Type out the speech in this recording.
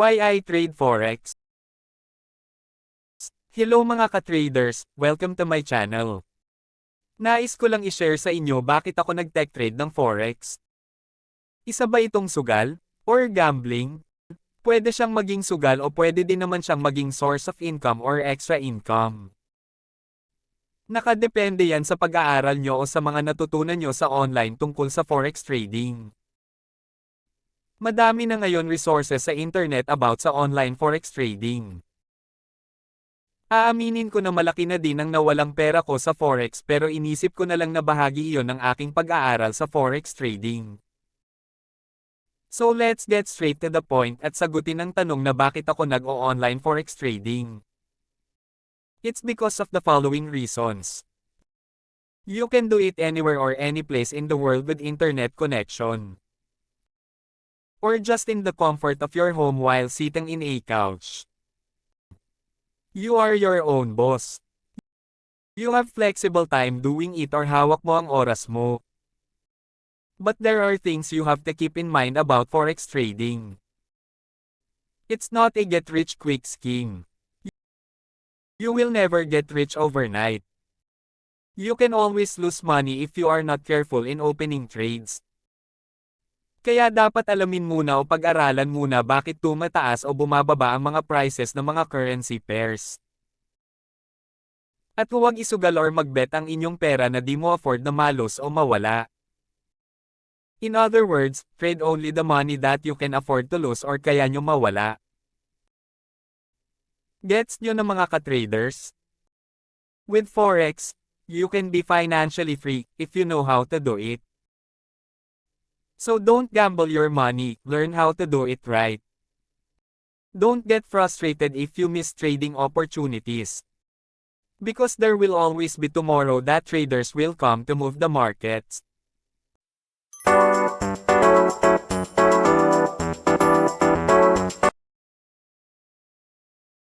Why I Trade Forex? Hello mga ka-traders, welcome to my channel. Nais ko lang i-share sa inyo bakit ako nag-tech trade ng Forex. Isa ba itong sugal? Or gambling? Pwede siyang maging sugal o pwede din naman siyang maging source of income or extra income. Nakadepende yan sa pag-aaral nyo o sa mga natutunan nyo sa online tungkol sa Forex trading. Madami na ngayon resources sa internet about sa online Forex trading. Aaminin ko na malaki na din ang nawalang pera ko sa Forex pero inisip ko na lang na bahagi iyon ng aking pag-aaral sa Forex trading. So let's get straight to the point at sagutin ang tanong na bakit ako nag-o-online Forex trading. It's because of the following reasons. You can do it anywhere or any place in the world with internet connection. Or just in the comfort of your home while sitting in a couch. You are your own boss. You have flexible time doing it or hawak mo ang oras mo. But there are things you have to keep in mind about Forex trading. It's not a get-rich-quick scheme. You will never get rich overnight. You can always lose money if you are not careful in opening trades. Kaya dapat alamin muna o pag-aralan muna bakit tumataas o bumababa ang mga prices ng mga currency pairs. At huwag isugal or magbet ang inyong pera na di mo afford na malos o mawala. In other words, trade only the money that you can afford to lose or kaya nyo mawala. Gets nyo na mga ka-traders? With Forex, you can be financially free if you know how to do it. So don't gamble your money, learn how to do it right. Don't get frustrated if you miss trading opportunities. Because there will always be tomorrow that traders will come to move the markets.